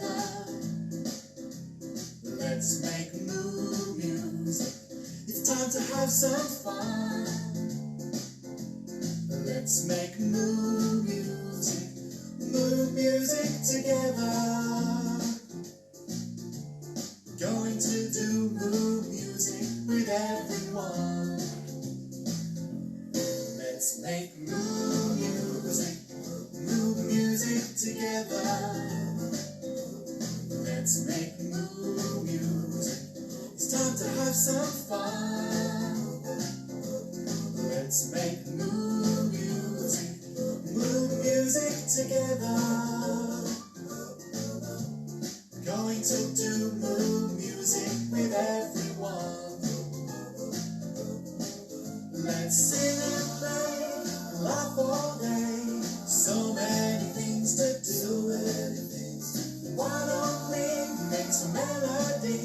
together. Let's make mood music. It's time to have some fun. Let's make mood music together. We're going to do mood music with everyone. Let's make mood music together. Let's make mood music. It's time to have some fun. Let's make mood music together. We're going to do mood music with everyone. Let's sing and play, laugh all day. So many things to do. Why don't we make some melody,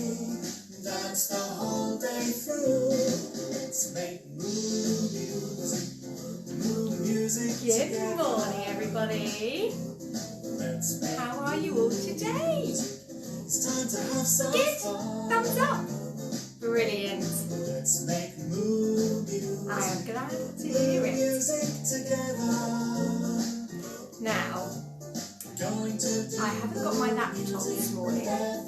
dance the whole day through? Let's make mood music Good together. morning, everybody. Let's make How are you all today? It's time to have some Good. fun. Thumbs up. Brilliant. Let's make mood I am glad to hear it. music together. Now, Going to do I haven't got my laptop this morning. I have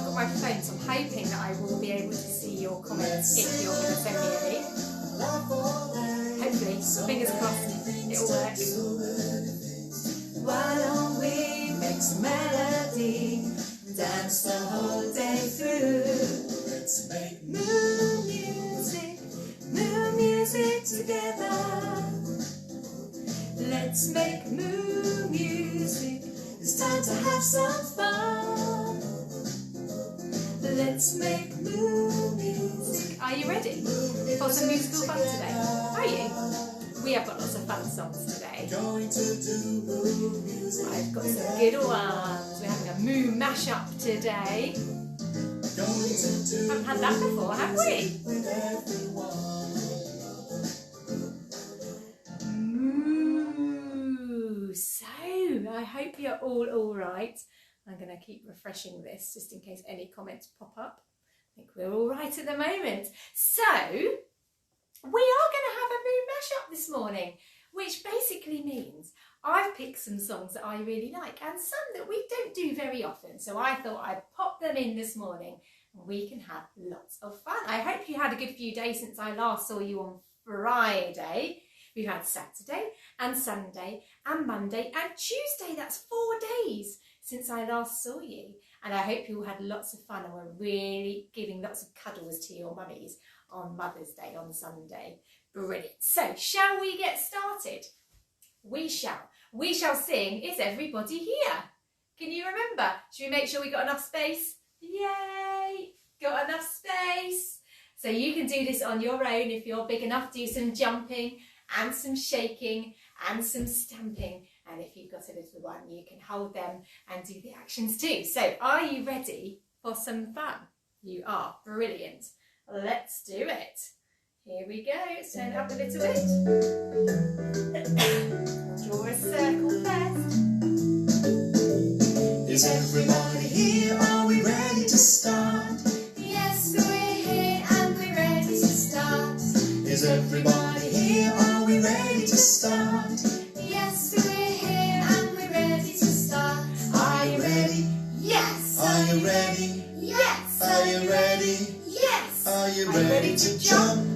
got my phone, so I'm hoping that I will be able to see your comments if you're going to send me any. Hopefully, fingers crossed, it all works. Why don't we make some melody, dance the whole day through? Let's make Mood music together. Let's make mood music. It's time to have some fun. Let's make mood music. Are you ready for some musical fun today? Are you? We have got lots of fun songs today. going to do mood music. I've got some good ones. We're having a moo mashup today. Going to do Haven't had that before, have we? with everyone. Moo. So, I hope you're all right. I'm going to keep refreshing this just in case any comments pop up. I think we're all right at the moment. So, we are going to have a moo mashup this morning, which basically means I've picked some songs that I really like and some that we don't do very often. So I thought I'd pop them in this morning and we can have lots of fun. I hope you had a good few days since I last saw you on Friday. We've had Saturday and Sunday and Monday and Tuesday. That's 4 days since I last saw you. And I hope you all had lots of fun and were really giving lots of cuddles to your mummies on Mother's Day on Sunday. Brilliant. So, shall we get started? We shall. We shall sing Is Everybody Here? Can you remember? Should we make sure we got enough space? Yay! Got enough space. So you can do this on your own if you're big enough. Do some jumping and some shaking and some stamping. And if you've got a little one, you can hold them and do the actions too. So are you ready for some fun? You are. Brilliant. Let's do it. Here we go. Let's turn it up a little bit. Draw a circle first. Is everybody here? Are we ready to start? Yes, we're here and we're ready to start. Is everybody here? Are we ready to start? Yes, we're here and we're ready to start. Are you ready? Yes. Are you ready? Yes. Are you ready? Yes. Are you Are you ready to jump?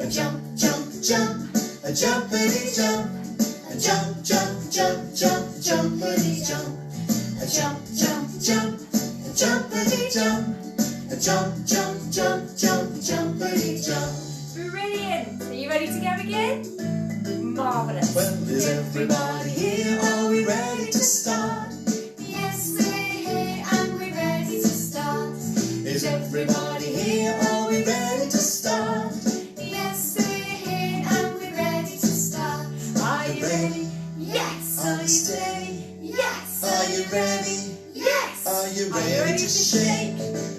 A jump, jump, jump. A jumpity jump. A jump, jump, jump, jump, jumpity jump. A jump, jump, jump. A jumpity jump. A jump, jump, jump, jump, jumpity jump. Brilliant. Are you ready to go again? Marvellous. Well, is everybody here? Are we ready to start? Yes, we're here and we're ready to start. Is everybody here? Are we ready to start? Yes, we're here and we're ready to start. Are you ready? Yes. Are you steady? Yes. Are you ready? Yes. Are you Are you ready ready to to shake?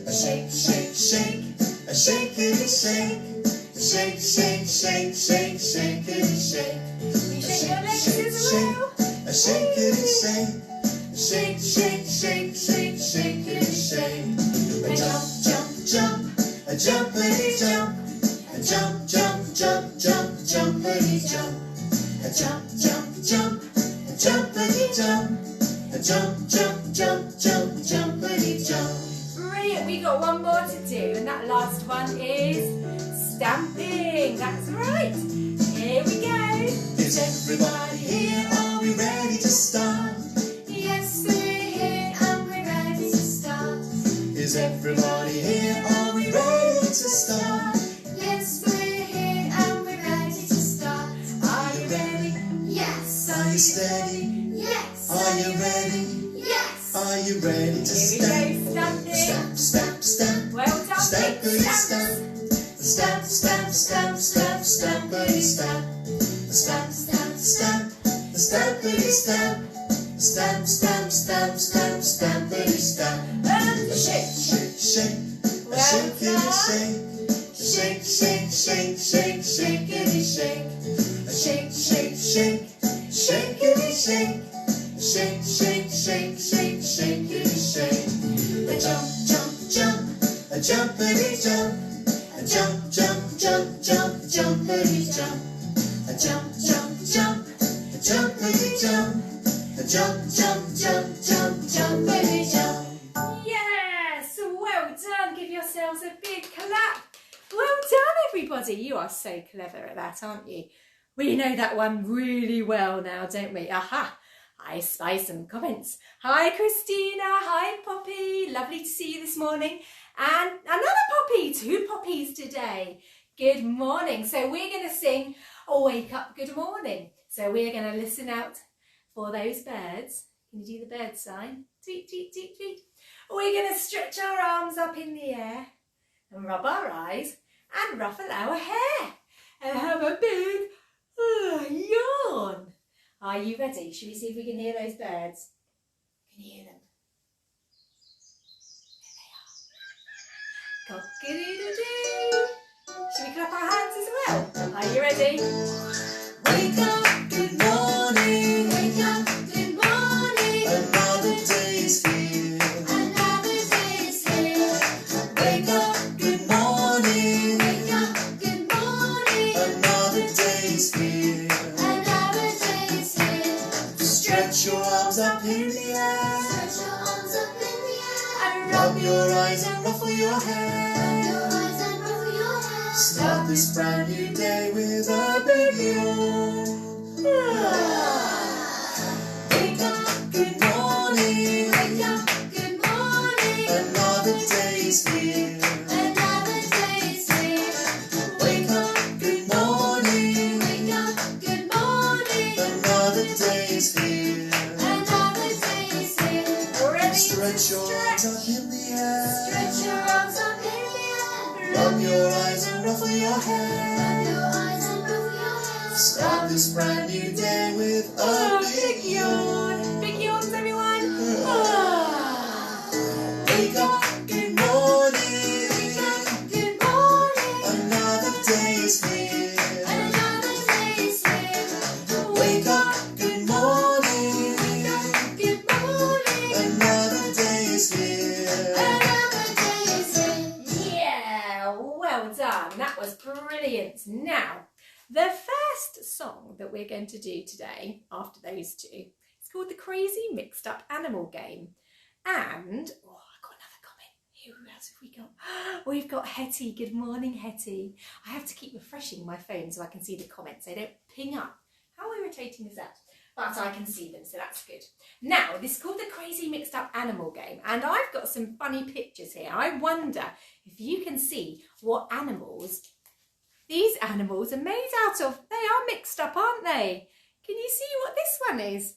A shake, shake, shake. A shake-itty shake. A shake, shake, shake, shake, shake-itty shake. You shake your legs as well. A shake-itty shake. A shake, shake, shake, shake, shake, shake. A jump, jump, jump, a jumpity jump. A jump, jump, jump, jump, jumpity jump. A jump, jump, jump, a jumpity jump. A jump, jump, jump, jump, jumpity jump. Brilliant, we got one more to do, and that last one is stamping. That's right. Here we go. Is everybody here? Are we ready to start? Yes, we're here and we're ready to start. Is everybody here? Are we ready to start? Yes, we're here and we're ready to start. Are you ready? Yes. Are you steady? Yes. Are you ready? Yes. Are you ready to Here we stamp? go, stamping. Stamp, stamp, stamp. Well done, Stampity big stamp. Stamp, stamp, stamp, stamp, stampity stamp. Stamp, stamp, stamp. Stampity stamp. Stamp, stamp, stamp, stamp, stampity stamp. And shake. Shake, shake. A Well shakety done. shake. Shake, shake, shake, shake, shakety shake. A shake, shake, shake. Shakety shake. Shake, shake, shake, shake, shakety shake. A jump, jump, jump. A jumpity jump. A jump, jump, jump, jump, jumpity jump. A jump, jump, jump. A jumpity jump. A jump, jump, jump, jump, jumpity jump. Yes, well done. Give yourselves a big clap. Well done, everybody. You are so clever at that, aren't you? We know that one really well now, don't we? Aha. I spy some comments. Hi, Christina. Hi, Poppy. Lovely to see you this morning. And another Poppy. 2 Poppies today. Good morning. So we're going to sing Wake Up Good Morning. So we're going to listen out for those birds. Can you do the bird sign? Tweet, tweet, tweet, tweet. We're going to stretch our arms up in the air and rub our eyes and ruffle our hair and have a big yawn. Are you ready? Should we see if we can hear those birds? Can you hear them? There they are. Cock-a-doodle-doo. Should we clap our hands as well? Are you ready? Wake up, good morning. Wake up, good morning. Another day's here. Another day is here. Wake up, good morning. Wake up, good morning. Another day's here. Another day is here. Stretch your arms up in the air. Stretch your arms up in the air. And Rub your eyes and ruffle your hair. your eyes and roll your hair. Start this brand new day with a big yawn. Wake up, good morning. Wake up, good morning. Another day's here. Another day is here. Wake up, good morning. Wake up, good morning. Another day's here. Another day is here. Ready Stretch your arms up in the air. Stretch your arms up in the air. Rub your eyes and ruffle your Rub hair. your eyes and roll your hair. Start this brand new day with a big yawn. Big yawns, everyone. Wake up, good morning. Good morning. Another day is here. Another day is here. Wake up, good morning. Good morning. Another day is here. Another day is here. Yeah, well done. That was brilliant. Now, the first song that we're going to do today, after those two, is called The Crazy Mixed Up Animal Game. And, I got another comment. Who else have we got? We've got Hetty. Good morning, Hetty. I have to keep refreshing my phone so I can see the comments. They don't ping up. How irritating is that? But I can see them, so that's good. Now, this is called The Crazy Mixed Up Animal Game, and I've got some funny pictures here. I wonder if you can see what animals these animals are made out of. They are mixed up, aren't they? Can you see what this one is?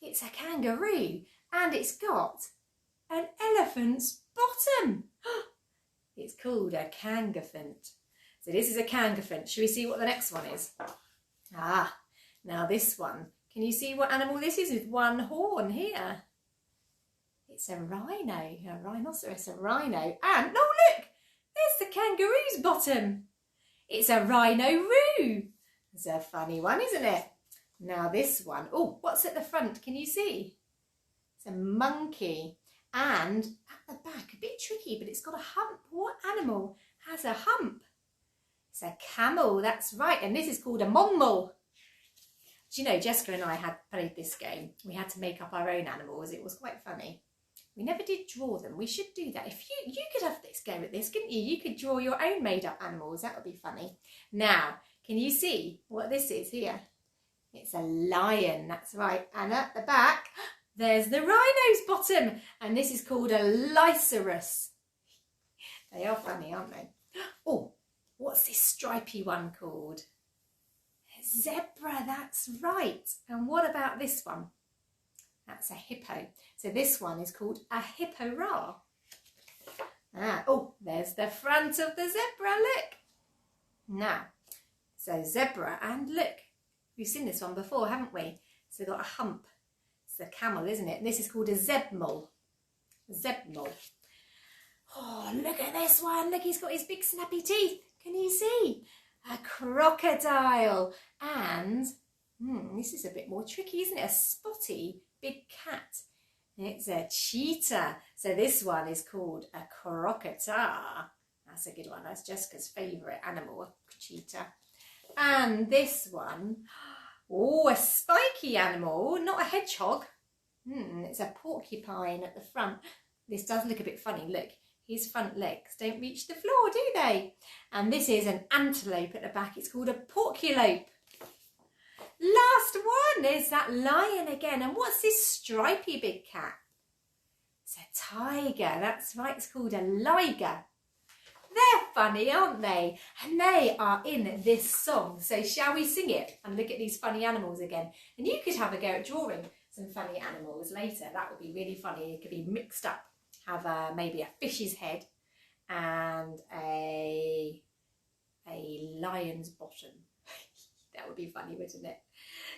It's a kangaroo, and it's got an elephant's bottom. It's called a kangaphant. So this is a kangaphant. Should we see what the next one is? Now this one. Can you see what animal this is with one horn here? It's a rhino, a rhinoceros, a rhino. And, oh look, there's the kangaroo's bottom. It's a rhino-roo. It's a funny one, isn't it? Now this one. Oh, what's at the front? Can you see? It's a monkey. And at the back, a bit tricky, but it's got a hump. What animal has a hump? It's a camel, that's right. And this is called a mongmol. Do you know, Jessica and I had played this game. We had to make up our own animals. It was quite funny. We never did draw them. We should do that. If you could have this go at this, couldn't you? You could draw your own made up animals. That would be funny. Now, can you see what this is here? It's a lion, that's right. And at the back, there's the rhino's bottom. And this is called a lycerus. They are funny, aren't they? Oh, what's this stripy one called? A zebra, that's right. And what about this one? That's a hippo. So this one is called a hippora. Oh, there's the front of the zebra, look. Now, so zebra, and look, we've seen this one before, haven't we? So they've got a hump. It's a camel, isn't it? And this is called a zebmol. Zebmol. Oh, look at this one. Look, he's got his big snappy teeth. Can you see? A crocodile. And this is a bit more tricky, isn't it? A spotty big cat. It's a cheetah. So this one is called a crocodile. That's a good one. That's Jessica's favourite animal, a cheetah. And this one, oh, a spiky animal, not a hedgehog. It's a porcupine at the front. This does look a bit funny. Look, his front legs don't reach the floor, do they? And this is an antelope at the back. It's called a porculope. Last one is that lion again. And what's this stripy big cat? It's a tiger. That's right. It's called a liger. They're funny, aren't they? And they are in this song. So shall we sing it and look at these funny animals again? And you could have a go at drawing some funny animals later. That would be really funny. It could be mixed up. Have maybe a fish's head and a lion's bottom. That would be funny, wouldn't it?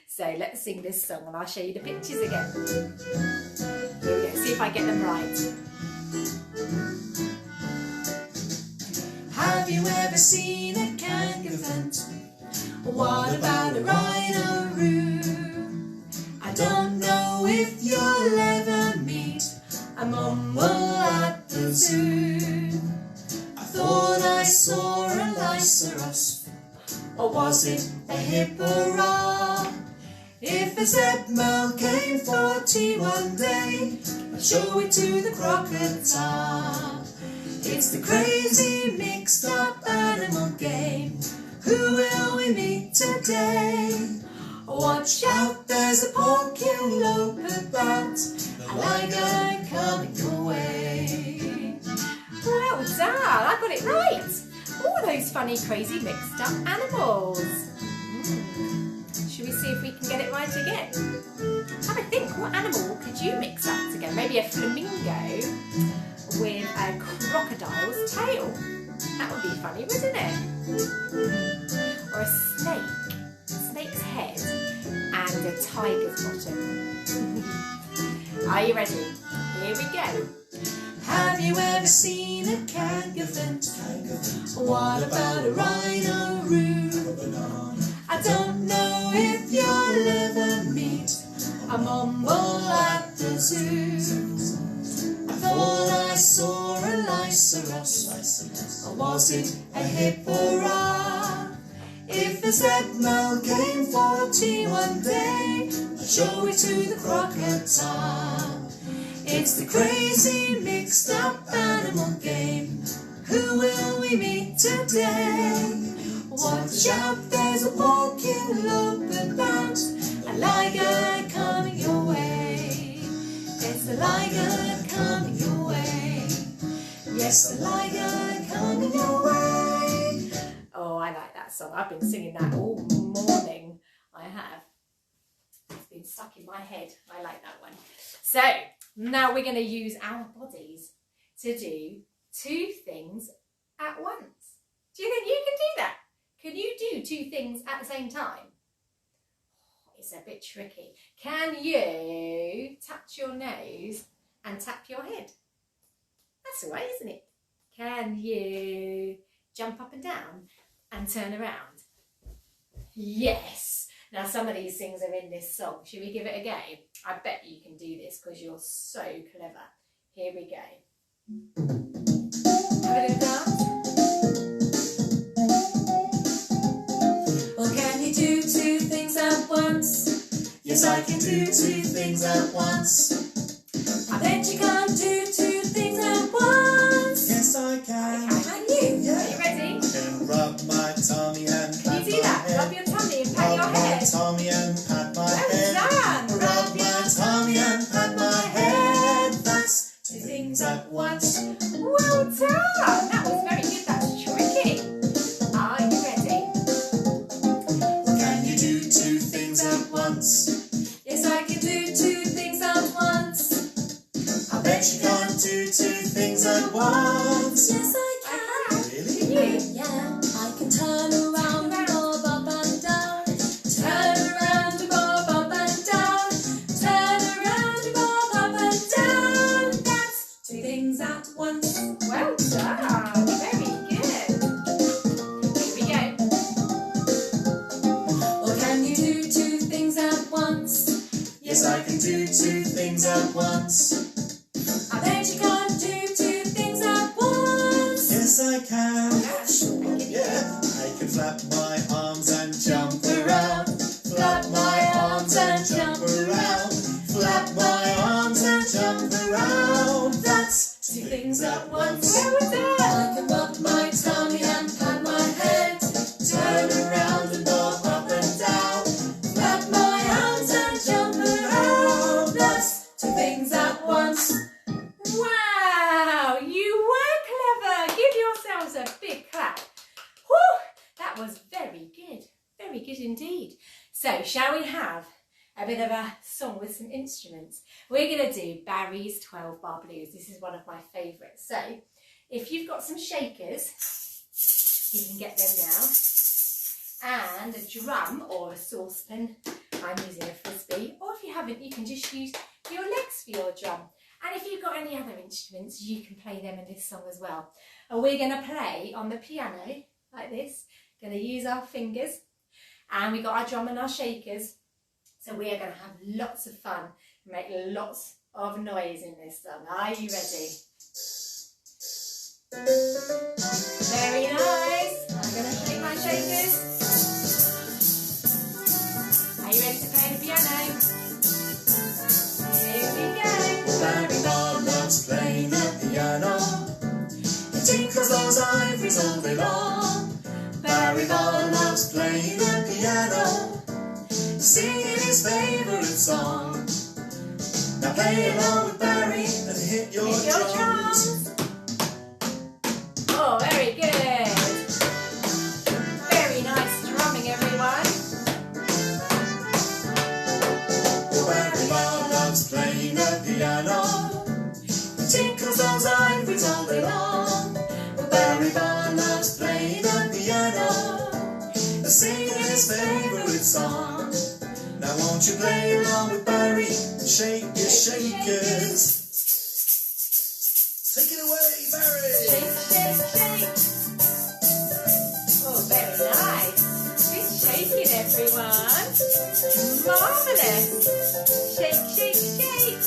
So let's sing this song and I'll show you the pictures again. Here we go, see if I get them right. Have you ever seen a kangaroo vent? What about a rhino-roo? I don't know if you'll ever meet a mumble at the zoo. I thought I saw a lycerus, or was it a hippora? If a zebmel came for tea one day, I'd show it to the crocodile. It's the crazy mixed up animal game. Who will we meet today? Watch out, there's a porculope about, a liger coming your way. Well done, I got it right. All those funny, crazy, mixed up animals. Should we see if we can get it right again? Have a think, what animal could you mix up together? Maybe a flamingo with a crocodile's tail. That would be funny, wouldn't it? Or a snake's head and a tiger's bottom. Are you ready? Here we go. Have you ever seen a kangaroo vent? What about a rhino-roo? I don't know if you'll ever meet a mumble at the zoo. I thought I saw a lycerus, or was it a hippora? If a zebmel came for tea one day, I'd show it to the crocodile. It's the crazy mixed up animal game. Who will we meet today? Watch out, there's a porculope about, a liger coming your way. It's the liger coming your way. Yes, the liger coming your way. Oh, I like that song. I've been singing that all morning. I have. It's been stuck in my head. I like that one. So, now we're going to use our bodies to do two things at once. Do you think you can do that? Can you do two things at the same time? Oh, it's a bit tricky. Can you touch your nose and tap your head? That's all right, isn't it? Can you jump up and down and turn around? Yes. Now some of these things are in this song. Should we give it a go? I bet you can do this because you're so clever. Here we go. Have a little dance. Well, can you do two things at once? Yes, I can do two things at once. I bet you can't do two things at once. Yes, I can. Okay, can you? Yeah. Are you ready? I can rub my tummy and pat Can you do my that? head. Rub your tummy and pat your Rub my head. tummy and pat my Well head. done. Rub my tummy and pat my head. That's two things at once. Well done. That was very good. That's tricky. Are you ready? Can you do two things at once? Yes, I can do two things at once. I bet you can't do two things at once. Yes, I can. Really? Can you? Yeah, I can turn around and bob up and down. Turn around and bob up and down. Turn around and bob up and down. That's Two things at once. well done. Very good. Here we go. Or can you do two things at once? Yes, I can do two things at once. I bet you can't do two things at once. Yes, I can. That's Yeah, I can flap my arms and jump around. Flap my arms and jump around. Flap my arms and jump around. That's two things at once. well done. I can rub my tummy and pat my head. Turn around and bob up and down. Flap my arms and jump around. That's two things at once. Wow, you were clever. Give yourselves a big clap. Whew, that was very good. Very good indeed. So, shall we have a bit of a song with some instruments? We're going to do Barry's 12 Bar Blues. This is one of my favourites. So, if you've got some shakers, you can get them now. And a drum or a saucepan. I'm using a frisbee. Or if you haven't, you can just use your legs for your drum. And if you've got any other instruments, you can play them in this song as well. And we're going to play on the piano like this. Going to use our fingers. And we got our drum and our shakers. So we are going to have lots of fun and make lots of noise in this song. Are you ready? Very nice. I'm going to shake my shakers. Are you ready to play the piano? Here we go. Barry Bar loves playing the piano. He tinkles those ivories all day long. Barry Bar loves playing the piano, singing his favourite song. Now play along with Barry and hit your drums. Oh, very good. Very nice drumming, everyone. Barry Bar loves playing the piano. He tinkles those ivories all day long. Barry Bar loves playing the piano, singing his favourite song. Now won't you play along with Barry and shake your shakers? Take it away, Barry! Shake, shake, shake. Oh, very nice. Good shaking, everyone. Marvellous. Shake, shake, shake.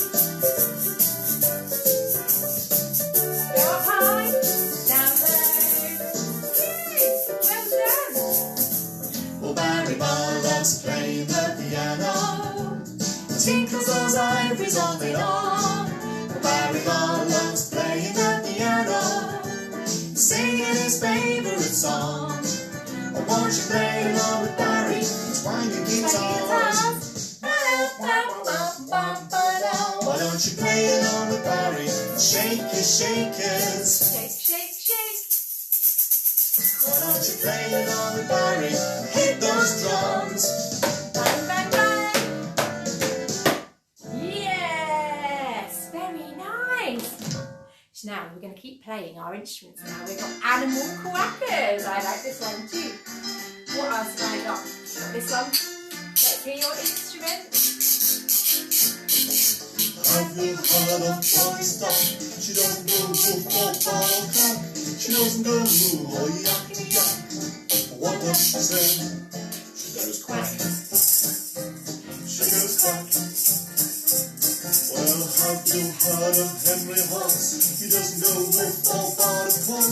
Go up high, down low. Yay, well done. Well, Barry Bar loves playing the piano. He tinkles those ivories all day long. Well, Barry Bar loves playing the piano, singing his favourite song. Oh, won't you play along with Barry and twang your guitars? Why don't you play along with Barry and shake your shakers? Shake, shake, shake. Why don't you play along with Barry and hit those drums? Bang, bang, bang. Yes, very nice. So now we're going to keep playing our instruments now. We've got animal quackers. I like this one too. What else have I got? Got this one. Let's hear your instrument. Have you heard of Johnny Stuff? She doesn't go woof woof bottle clap. She doesn't go moo or yak yak. What does she say? She goes quack. whiff or fart a clock.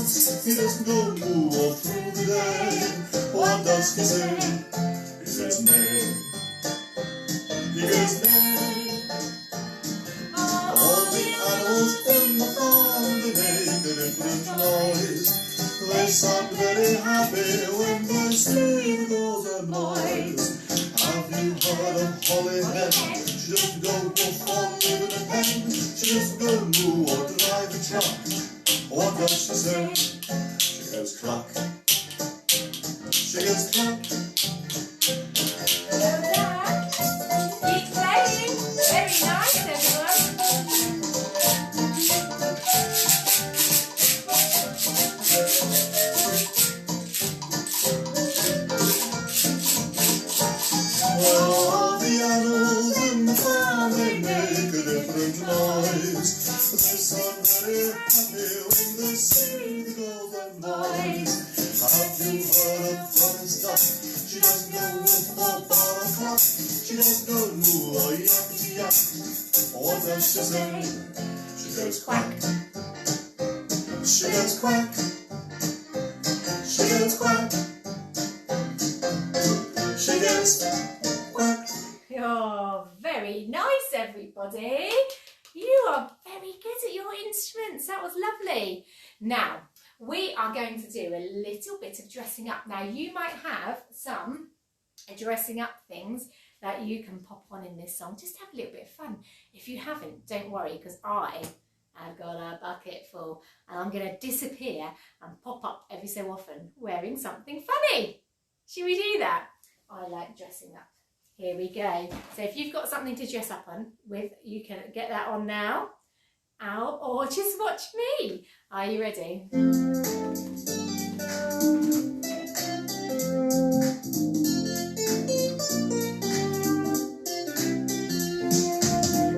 He doesn't go moo all through the day. What does he say? He says nay. He says nay. All the animals in the farm, they make a different noise. They sound very happy when they see the golden boys. Have you heard of Holly Hen? She doesn't go woof or live in a pen. She doesn't go moo or drive a truck. What does she say? She goes cluck. She goes cluck. Well done. Keep playing. Very nice, everyone. All the animals in the farm, they make a different noise. But they sound very happy when they see the golden boys. Have you heard of Florence Duck? She doesn't go woof or bar or clock. She doesn't go moo or yakety yak. What does she say? She goes quack. She goes quack. She goes quack. She goes quack. Oh, very nice, everybody. You are very good at your instruments. That was lovely. Now, we are going to do a little bit of dressing up. Now, you might have some dressing up things that you can pop on in this song. Just have a little bit of fun. If you haven't, don't worry, because I have got a bucket full and I'm going to disappear and pop up every so often wearing something funny. Should we do that? I like dressing up. Here we go. So if you've got something to dress up on with, you can get that on now. Or just watch me. Are you ready?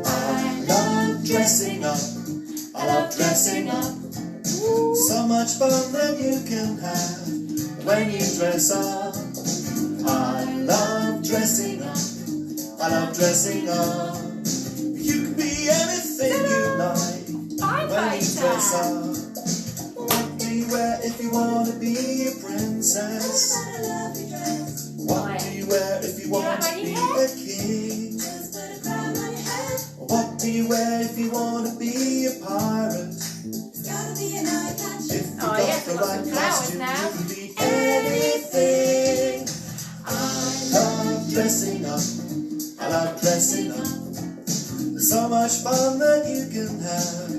I love dressing up. I love dressing up. So much fun that you can have when you dress up. I love dressing up. I love dressing up. You can be anything you like when you dress up. What do you wear if you want to be a princess? What do you wear if you want to be a king? What do you wear if you want to be a pirate? If you got the right costume, you can be anything. I love dressing up. I love dressing up. There's so much fun that you can have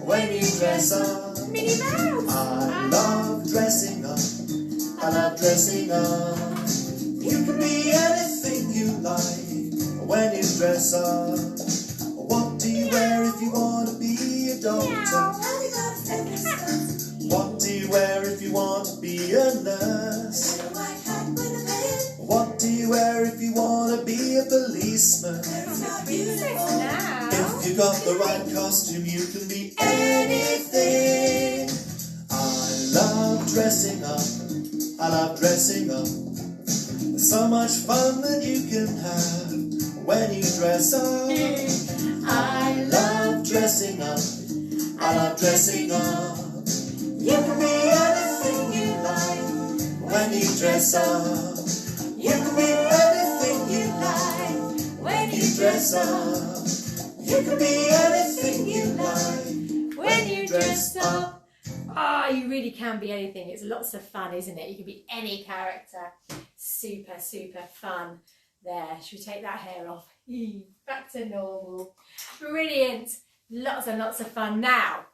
when you dress up. Minnie Mouse. I love dressing up. I love dressing up. You can be anything you like when you dress up. What do you wear if you want to be a doctor? What do you wear if you want to be a nurse? What do you wear if you want to be a policeman? If you got the right costume, you can be anything. I love dressing up. I love dressing up. There's so much fun that you can have when you dress up. I love dressing up. I love dressing up. You can be anything you like when you dress up. You can be anything you like when you dress up. You can be anything you like When you dress up. Ah, you really can be anything. It's lots of fun, isn't it? You can be any character. Super, super fun. There, should we take that hair off? Back to normal. Brilliant. Lots and lots of fun. Now,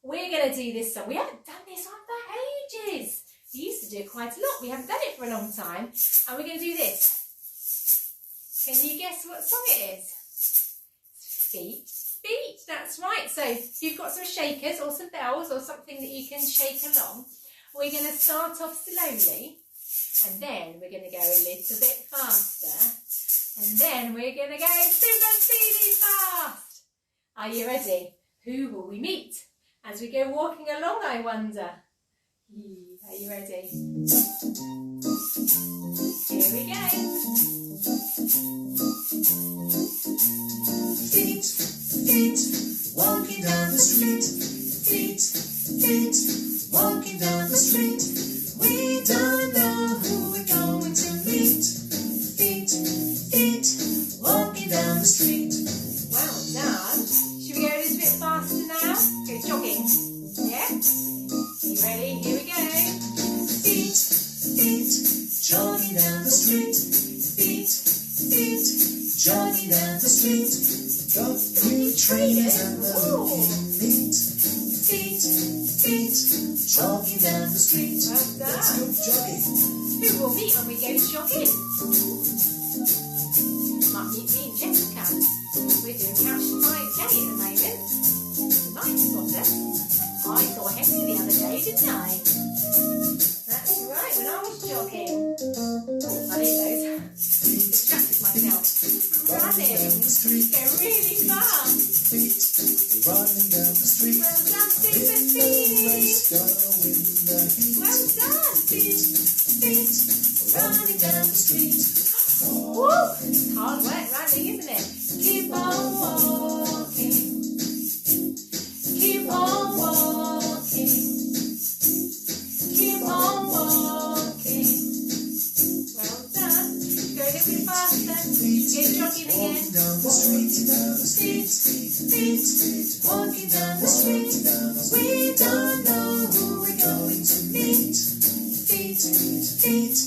we're going to do this song. We haven't done this one for ages. We used to do it quite a lot. We haven't done it for a long time. And we're going to do this. Can you guess what song it is? Feet. Feet, that's right. So if you've got some shakers or some bells or something that you can shake along, we're going to start off slowly. And then we're going to go a little bit faster. And then we're going to go super speedy fast. Are you ready? Who will we meet as we go walking along, I wonder? Are you ready? Here we go. feet, feet, walking down the street. Feet, feet, walking down the street. We don't know who we're going to meet. Feet, feet, walking down the street. Well done. Should we go a little bit faster now? Go jogging. Yeah? You ready? Here we go. Feet, feet, jogging down the street. Feet, feet, jogging down the street. Got 3 trainers and they're looking neat. Feet, feet, jogging down the street. Well Let's done. go jogging. Who will meet when we go jogging? Might meet me and Jessica. We're doing Couch to 5K at the moment. You might spot us. I saw Henry the other day, didn't I? That's right, when I was jogging. Oh, I need those. Distracted myself. Running. Go really fast. Feet, running down the street. Well done, In super the speed. race, gonna win the heat. Well done. Feet, feet, running down the street. Woo! It's hard work running, isn't it? Keep on walking. Keep on walking. Keep on walking. Well done. Go a little bit faster. Get jogging again. Walking down the street, feet, walking down the street. We don't know who we're going to meet. Feet, feet,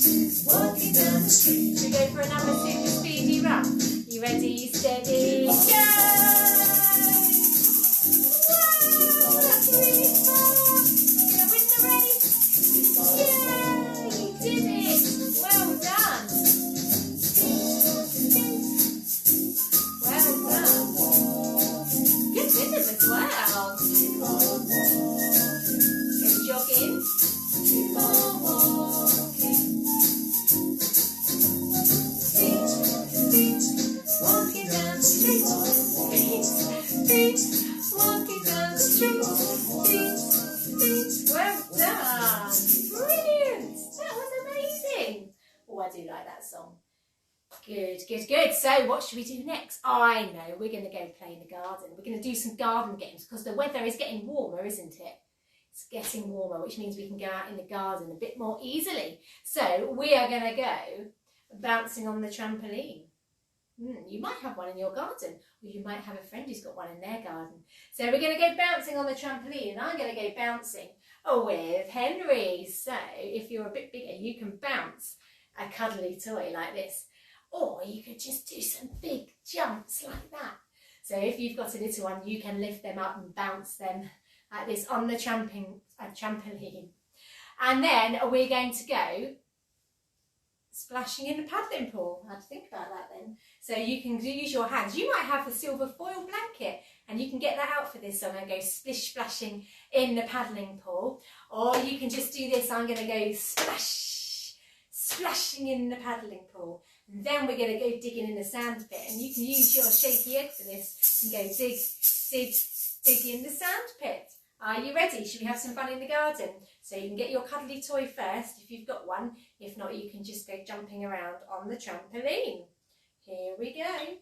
walking down the street. Should we go for another super speedy run? You ready, steady, go! Wow, that's really fast. You're gonna win the race. Yay, you did it. Well done. Well done. Good rhythm as well. Go jogging. Keep on walking. Feet, feet, walking down the street. Feet, Feet, walking down the street. Feet, feet. well done. Brilliant. That was amazing. Oh, I do like that song. Good, good, good. So what should we do next? I know, we're going to go play in the garden. We're going to do some garden games because the weather is getting warmer, isn't it? It's getting warmer, which means we can go out in the garden a bit more easily. So we are going to go bouncing on the trampoline. You might have one in your garden, or you might have a friend who's got one in their garden. So we're going to go bouncing on the trampoline, and I'm going to go bouncing with Henry. So if you're a bit bigger, you can bounce a cuddly toy like this. Or you could just do some big jumps like that. So if you've got a little one, you can lift them up and bounce them like this on the trampoline. And then we're going to go splashing in the paddling pool. I had to think about that then. So you can use your hands. You might have a silver foil blanket and you can get that out for this. So I'm going to go splish splashing in the paddling pool. Or you can just do this. I'm going to go splash, splashing in the paddling pool. And then we're going to go digging in the sand pit. And you can use your shaky egg for this and go dig, dig, dig in the sand pit. Are you ready? Should we have some fun in the garden? So you can get your cuddly toy first if you've got one. If not, you can just go jumping around on the trampoline. Here we go.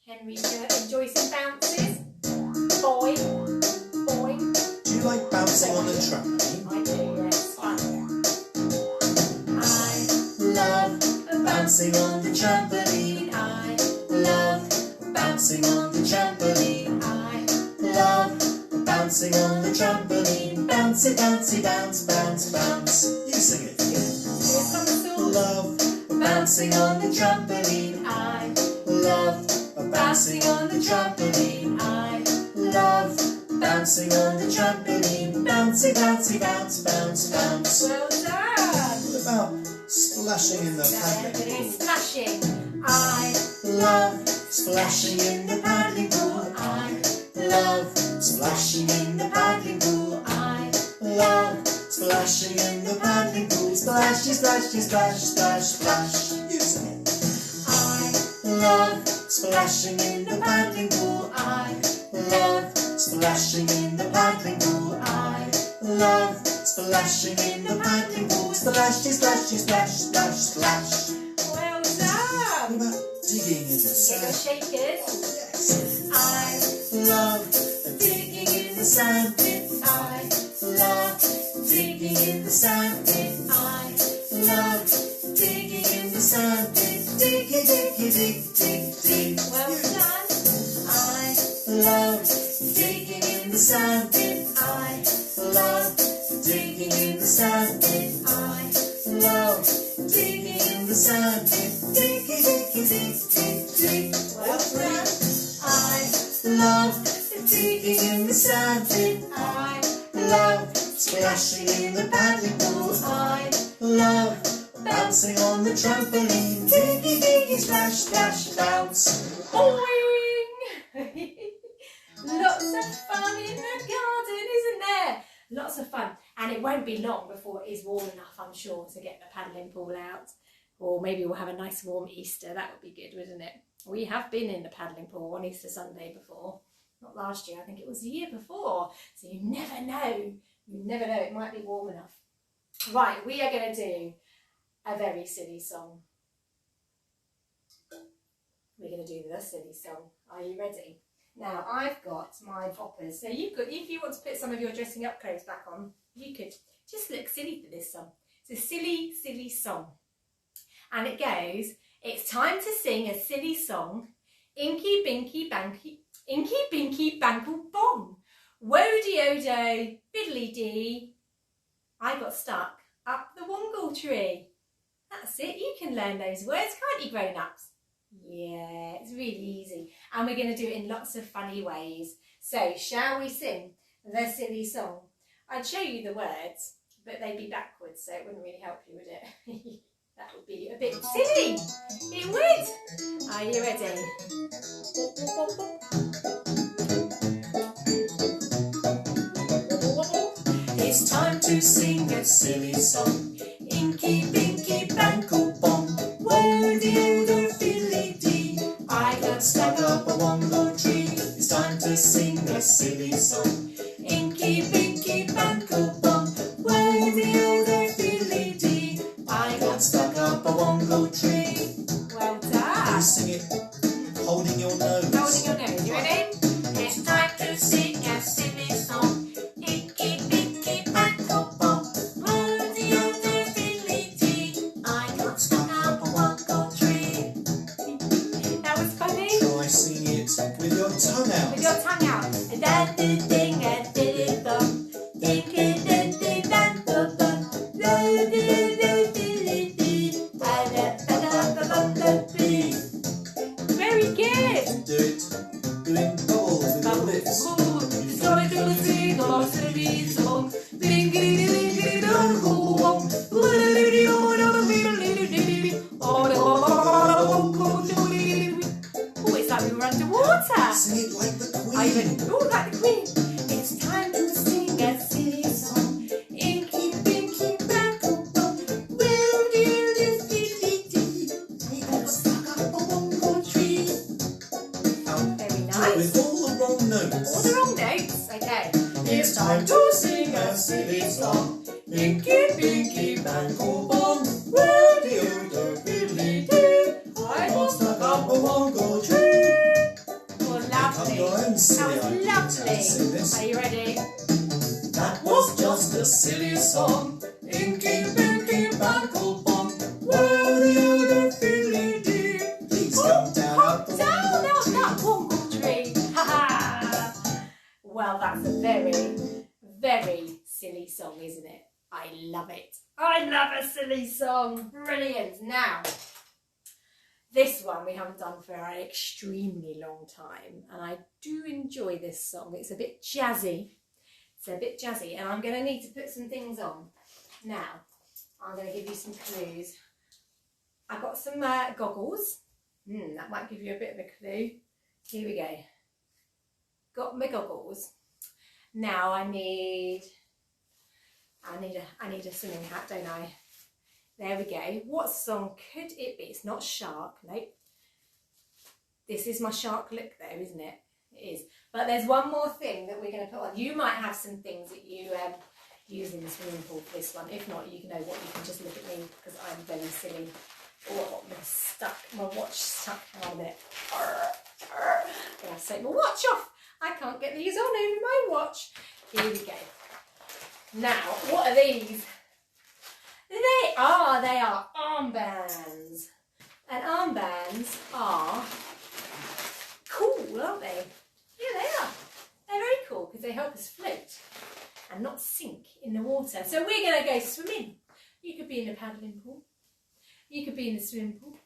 Henry, enjoy some bounces. Boing, boing. Do you like bouncing on the trampoline? I do, yes. Fun. I Love bouncing on the trampoline. I Love bouncing on the trampoline. I Love bouncing on the trampoline. Bouncy, bouncy, bounce, bounce, bounce. You sing it. Here's some sauce. Love bouncing on the trampoline. I Love bouncing on the trampoline. I Love bouncing on the trampoline. Bouncy, bouncy, bounce, bounce, bounce. well done. What about splashing in the paddling Everybody pool? is splashing. I Love splashing in the paddling pool. Love splashing in the paddling pool. I Love splashing in the paddling pool. Splashy, splashy, splash, splash, splash. You sing it. I Love splashing in the paddling pool. I Love splashing in the paddling pool. Love splashing in the paddling pool. Splashy, splashy, splash, splash, splash. well What done. about digging in the Get your sand? shakers. Yes. I Love digging in the sand pit. love digging in the sandpit. I love digging in the sandpit. Diggy, diggy, dig, dig, dig. Well done. I love digging in the sandpit. I love digging in the sandpit. I love digging in the sandpit. Diggy, diggy, dig, dig, dig. Well done. I love digging in the sandpit. I love splashing in the paddling pool. I love bouncing on the trampoline. Diggy, diggy, splash, splash, bounce. Boing! Lots of fun in the garden, isn't there? Lots of fun. And it won't be long before it is warm enough, I'm sure, to get the paddling pool out. Or maybe we'll have a nice warm Easter. That would be good, wouldn't it? We have been in the paddling pool on Easter Sunday before. Not last year, I think it was the year before. So you never know. You never know. It might be warm enough. Right, we are going to do a very silly song. We're going to do the silly song. Are you ready? Now, I've got my boppers. So you could, if you want to put some of your dressing up clothes back on, you could just look silly for this song. It's a silly, silly song. And it goes, it's time to sing a silly song. Inky, binky, banky, inky, binky, bankle, bong. Woe-de-o-do, fiddly-dee. I got stuck up the wongle tree. That's it. You can learn those words, can't you, grown-ups? Yeah, it's really easy. And we're going to do it in lots of funny ways. So, shall we sing the silly song? I'd show you the words, but they'd be backwards, so it wouldn't really help you, would it? That would be a bit silly. It would. Are you ready? It's time to sing a silly song. Inky, binky, bankle, bong. Woe-de-o-do, fiddly-dee. I got stuck up a wongo tree. It's time to sing a silly song. Inky, binky, bankle, bong. Woe-de-o-do, fiddly-dee. I got stuck up a wongo tree. Well done. You sing it holding your nose. Holding your nose. You ready? It's time to sing a silly song. Inky, binky, bankle, bong. Woe-de-o-do, fiddly-dee. I got stuck up a wongo tree. That was funny. Try singing it with your tongue out. With your tongue out. And then the thing and did it bum. Dinky, dinky, dan, bum, bum. Do, do, do, dilly, dee. Da, da, da, da, da, da, dee. Very good. Do it doing bubbles with your lips. Sorry to sing a silly song. Dingity, dingity, dong, dong. Oh, it's like we were underwater. Sing it like the Queen. Are you ready? Oh, like the Queen. It's time to sing a silly song. Inky, binky, bankle, bong. Will-do-do, fiddly-dee. I got stuck up a wongo tree. Very nice. With all the wrong All notes. the wrong notes. Okay. It's time to sing a silly song. Inky, binky, bankle, bong. Woe-de-o-do, fiddly-dee. I got stuck up a wongo tree. Well, Become lovely. your own That silly was idea to sing lovely. this. Are you ready? That was just a silly song. Inky, binky, bankle, bong. Woe-de-o-do, fiddly-dee. Please come down up the Down wongo out tree. that wongle tree. Ha ha. Well, that's a very, very silly song, isn't it? I love it. I love a silly song. Brilliant. Now, this one we haven't done for an extremely long time, and I do enjoy this song. It's a bit jazzy. It's a bit jazzy, and I'm going to need to put some things on. Now, I'm going to give you some clues. I've got some goggles. That might give you a bit of a clue. Here we go. Got my goggles. Now I need a swimming hat, don't I? There we go. What song could it be? It's not Shark, nope. This is my shark look though, isn't it? It is. But there's one more thing that we're going to put on. You might have some things that you use in the swimming pool for this one. If not, you know what, you can just look at me because I'm very silly. Oh, my watch stuck. Hang on a minute. I'm going to take my watch off. I can't get these on over my watch. Here we go. Now, what are these? They are armbands. And armbands are cool, aren't they? Yeah, they are. They're very cool because they help us float and not sink in the water. So we're going to go swimming. You could be in a paddling pool. You could be in the swimming pool.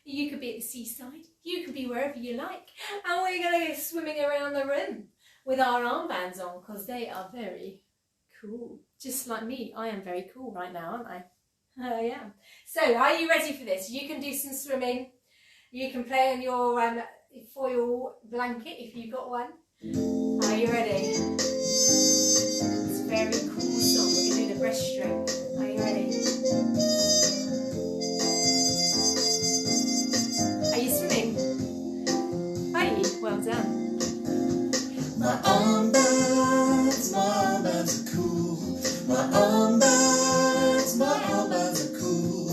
You could be at the seaside. You could be wherever you like. And we're going to go swimming around the room with our armbands on because they are very cool. Just like me. I am very cool right now, aren't I? I am. So, are you ready for this? You can do some swimming. You can play on your foil blanket if you've got one. Are you ready? It's a very cool song. We're going to do the breaststroke. Are you ready? Are you swimming? Are you? Well done. My armbands are cool. My armbands are cool.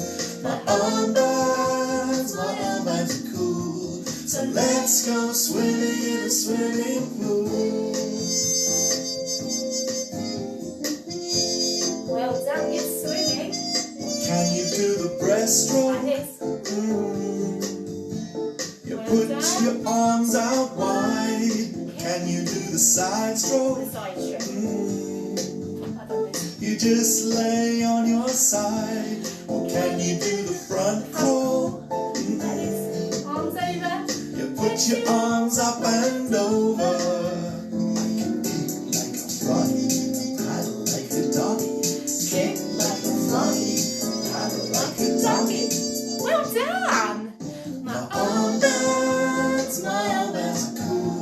My armbands are cool. So let's go swimming in the swimming pool. Well done, you're swimming. Can you do the breaststroke? Like this. You Well put done. your arms out wide. Can you do the side The stroke? side stroke. I've done this. You just lay on your side. Or can you do the front crawl? Like this. Arms over. You put your arms up and over. Like a froggy, paddle like a doggy. Kick like a froggy, paddle like a doggy. Well done. My armbands are cool.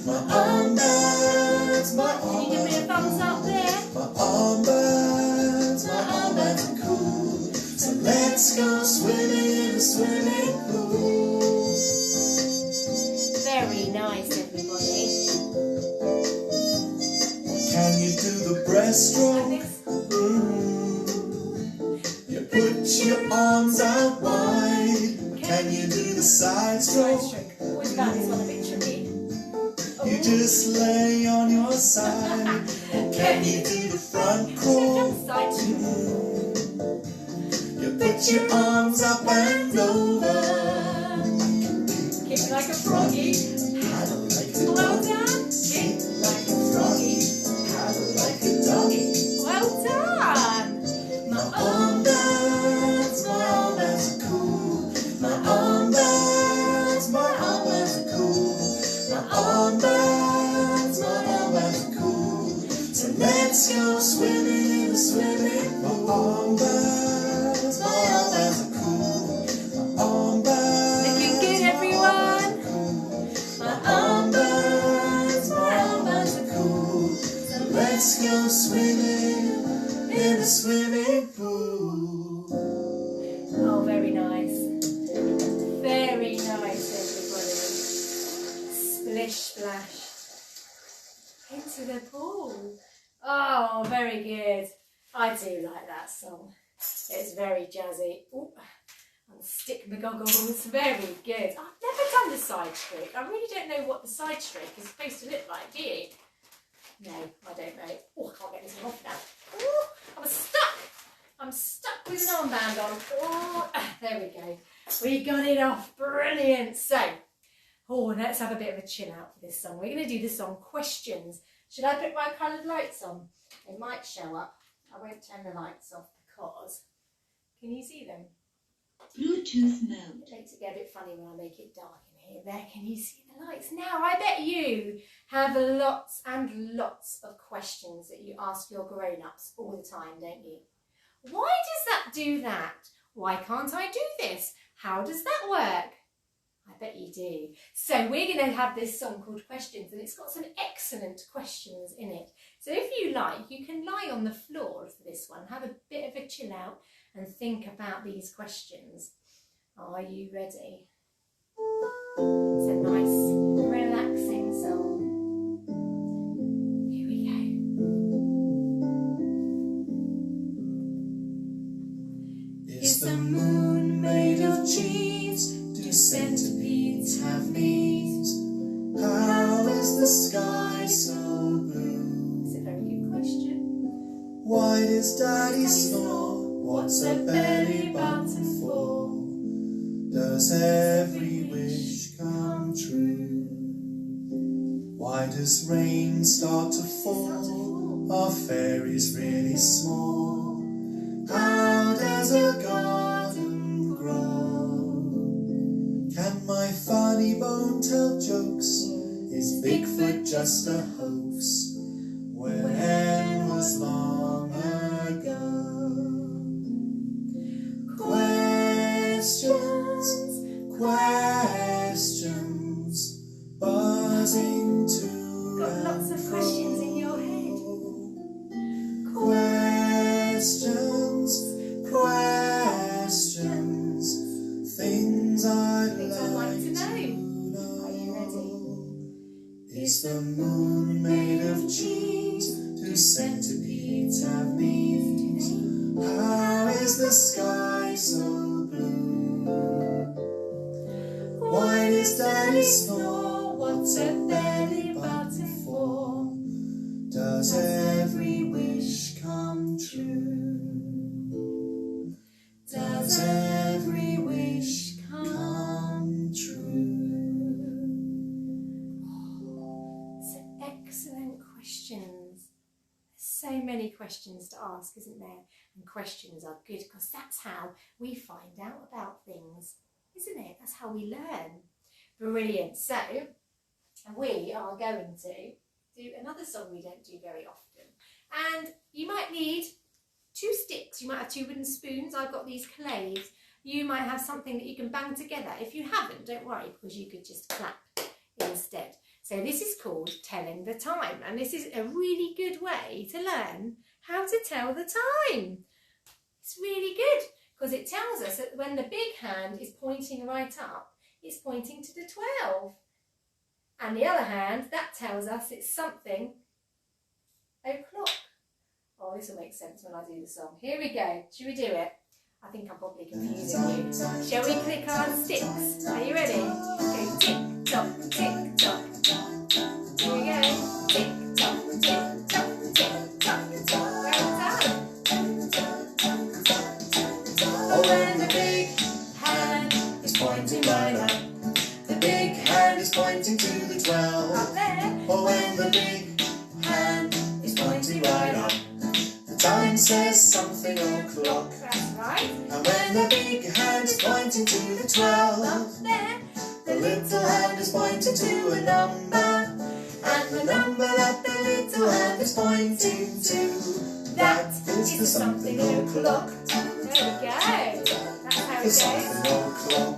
My armbands Can you give me a thumbs up there? My armbands are cool. So let's go swimming in the swimming pool. Very nice, everybody. Can you do the Like breaststroke? this. You put your arms out wide. Can you do the side Side stroke? stroke. Always about this one a bit tricky. You just lay on your side. Can you do the front crawl? Side stroke. You put your arms up and over. Kick like a froggy. Paddle like a Well doggy. done. Kick like a froggy. Paddle like a doggy. Well done. My armbands are cool. My armbands are cool. My armbands are cool. So let's go swimming in the swimming pool. My armbands are cool. My armbands Looking good, everyone. My armbands are cool. So let's go swimming in the swimming pool. Oh, very nice. Very nice, everybody. Splish splash. Into the pool. Oh, very good. I do like that song. It's very jazzy. Ooh, and stick my goggles. Very good. I've never done the side stroke. I really don't know what the side stroke is supposed to look like, do you? No, I don't know. Oh, I can't get this one off now. Ooh, I'm stuck. I'm stuck with an armband on. Oh, there we go. We got it off. Brilliant. So, let's have a bit of a chill out for this song. We're going to do the song Questions. Should I put my coloured lights on? They might show up. I won't turn the lights off because... Can you see them? Bluetooth mode. It makes it get a bit funny when I make it dark in here. There, can you see the lights? Now, I bet you have lots and lots of questions that you ask your grown-ups all the time, don't you? Why does that do that? Why can't I do this? How does that work? I bet you do. So we're going to have this song called Questions, and it's got some excellent questions in it. So if you like, you can lie on the floor for this one, have a bit of a chill out and think about these questions. Are you ready? It's a nice, relaxing song. Here we go. Is the moon made of cheese? Do centipedes have knees? How is the sky so blue? It's a very good question. Why does Daddy snore? What's a belly button for? Does every wish come true? Why does rain start to fall? Are fairies really small? How does a garden grow? Can my funny bone tell jokes? Is Bigfoot just a hoax? When was long ago? Questions, questions, buzzing to Got lots of questions in your head. Questions, questions, things I'd like to know. Are you ready? Is the moon made of cheese? Do centipedes have knees? How is the sky so blue? Why does Daddy snore? What's a belly button for? Does every wish come true? Does every wish come true? So excellent questions. So many questions to ask, isn't there? And questions are good because that's how we find out about things, isn't it? That's how we learn. Brilliant. So we are going to do another song we don't do very often. And you might need 2 sticks. You might have 2 wooden spoons. I've got these clays. You might have something that you can bang together. If you haven't, don't worry, because you could just clap instead. So this is called telling the time, and this is a really good way to learn how to tell the time. It's really good because it tells us that when the big hand is pointing right up, it's pointing to the 12. And the other hand, that tells us it's something o'clock. Oh, this will make sense when I do the song. Here we go. Should we do it? I think I'm probably confusing you. Shall we click our sticks? Are you ready? Go tick tock, tick tock. Here we go. Tick tock, tick tock, tick tock. Well done. Oh, when the big hand is pointing right up, the big hand is pointing to the 12. Up there. Oh, when the big hand is pointing right up, the time says something o'clock. That's right. And when the big hand is pointing to the 12, Up there. the little hand is pointing to a number. And the number that the little hand is pointing to, that is the something o'clock. There we go. That's how it The goes. something o'clock.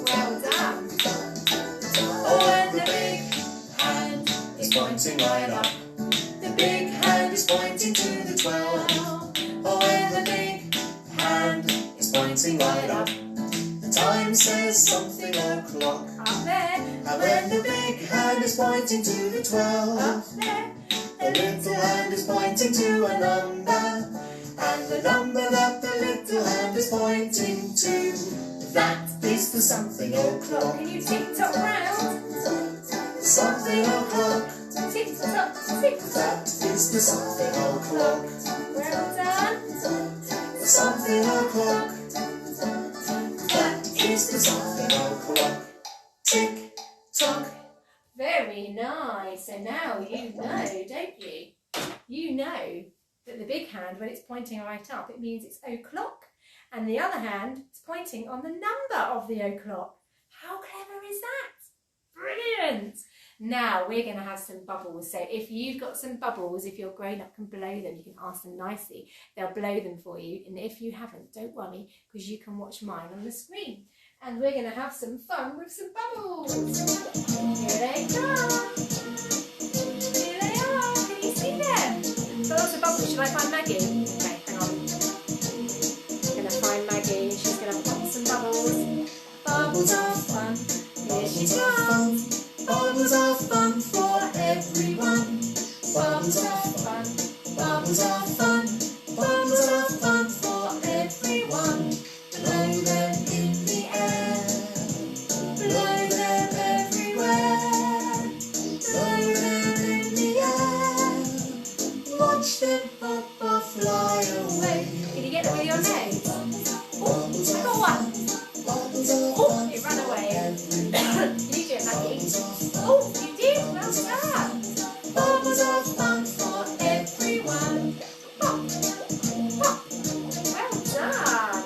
Well done. Oh, when the big hand is pointing right up, the big hand is pointing to the 12. Oh, when the big hand is pointing right up, the time says something o'clock. Up there. And when the big hand is pointing to the 12, Up there. the little hand is pointing to a number. And the number that the little hand is pointing to, that is the something o'clock. Can you tick tock round? Something o'clock. Tick tock, tick tock. That is the something o'clock. Well done. The something o'clock. That is the something o'clock. Tick tock. Very nice. So now you know, don't you? You know that the big hand, when it's pointing right up, it means it's o'clock. And the other hand is pointing on the number of the o'clock. How clever is that? Brilliant. Now we're going to have some bubbles. So if you've got some bubbles, if you're grown up, can blow them, you can ask them nicely. They'll blow them for you. And if you haven't, don't worry, because you can watch mine on the screen. And we're going to have some fun with some bubbles. Here they come. Here they are. Can you see them? Lots of bubbles. Should I find Maggie? Okay, hang on. I'm going to find Maggie. She's going to pop some bubbles. Bubbles are fun. Here she comes. Bubbles are fun for everyone. Bubbles are fun. Bubbles are fun. Bubbles are fun for everyone. Blow them in the air. Blow them everywhere. Blow them in the air. Watch them pop or fly. fly away. Can you get them with your legs? Bubbles I of got one. bubbles of Oh, fun it ran away. everyone. Can you do it, Maggie? Bubbles of fun. Oh, you did. Well done. Bubbles of fun for everyone. Pop, pop. Well done.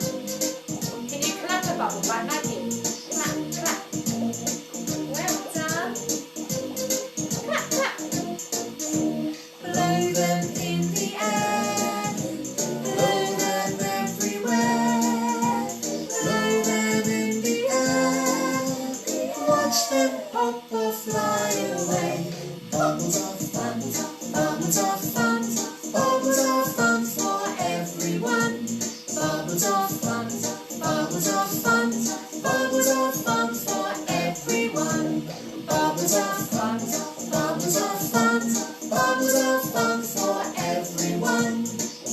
Can you clap a bubble like Maggie? Clap, clap. Well done. Clap, clap. Blow them in the air. Blow them everywhere. Blow them in the air. Watch them pop or fly away. Bubbles of fun. Bubbles of fun. Bubbles of fun for everyone. Bubbles of fun. Bubbles of fun. Bubbles of fun for everyone. Bubbles of fun. Bubbles of fun. Bubbles of fun for everyone.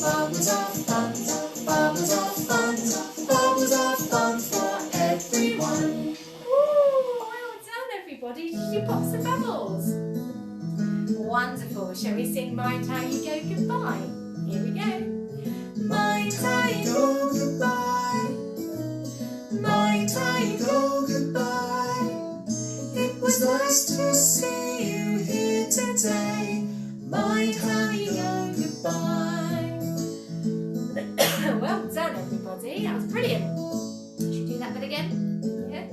Bubbles of fun. Bubbles of fun. Bubbles of fun for everyone. Ooh, well done, everybody. Did you pop some bubbles? Wonderful. Shall we sing Mind How You Go Goodbye? Here we go. Mind how you go goodbye. Mind how you go goodbye. It was nice to see you here today. Mind how you go goodbye. Well done, everybody. That was brilliant. Should we do that bit again? Yeah.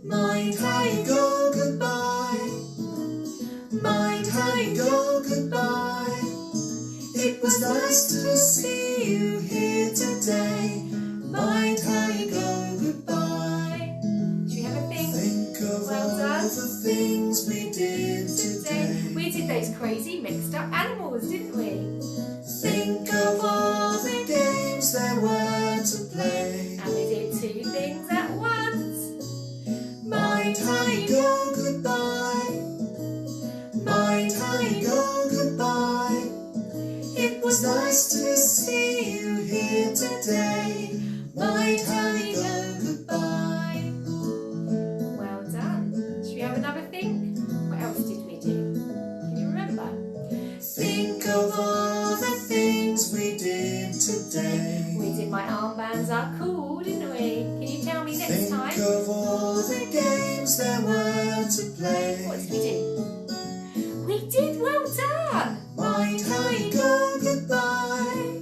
Mind how you go goodbye. Mind how you go goodbye. It was nice to see you here today. Mind how you go goodbye. Should we have a thing? Think of Well all done. the things we did today. We did those crazy mixed up animals, didn't we? Think of all the games there were to play. And we did two things at once. Mind how you go goodbye. Mind how you go goodbye. It was nice to see you here today. Mind how you go goodbye. Well done. Should we have another thing? What else did we do? Can you remember? Think of all the things we did today. We did My Armbands Are Cool, didn't we? Can you tell me next Think time? of all the games there were to play. What did we do? We did. Well done. Mind how you go goodbye.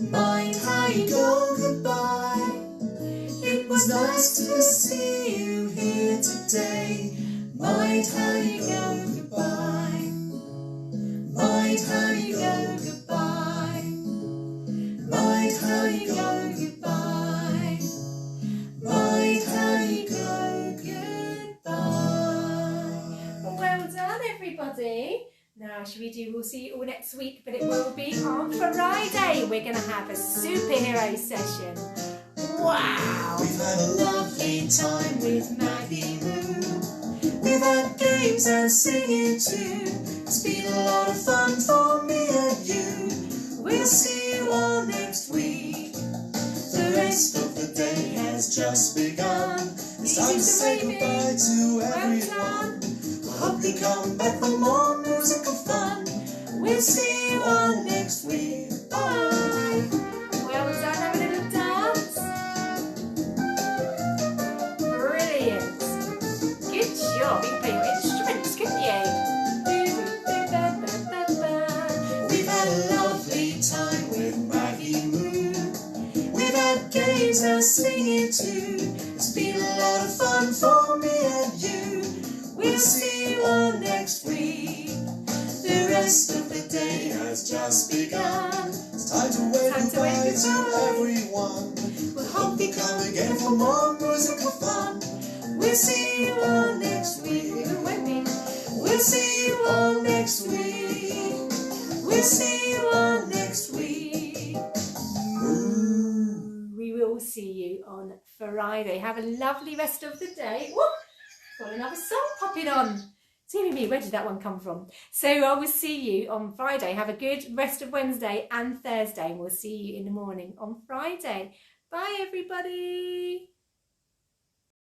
Mind how you go goodbye. It was nice to see you here today. Mind how you go goodbye. Mind how you go goodbye. Mind how you go goodbye. Mind how you go goodbye. Well done, everybody. Now, should we do, we'll see you all next week, but it will be on Friday. We're going to have a superhero session. Wow. We've had a lovely time with Maggie Moo. We've had games and singing too. It's been a lot of fun for me and you. We'll see you all next week. The rest of the day has just begun. It's time to say goodbye to everyone. Hope you come back for more musical fun. We'll see you all next week. Bye. Well done, have a little dance. Brilliant. Good job. You can play your instruments, couldn't you? We've had a lovely time with Maggie Moo. We've had games and singing too. It's been a lot of fun for me and you. We'll see you all next week. The rest of the day has just begun. It's time to wave goodbye to everyone. We'll hope you come again for more musical fun. We'll see you all next week. We'll see you all next week. We'll see you all next week. We will see you on Friday. Have a lovely rest of the day. Whoop! Got another song popping on. See me, where did that one come from? So I will see you on Friday. Have a good rest of Wednesday and Thursday, and we'll see you in the morning on Friday. Bye, everybody.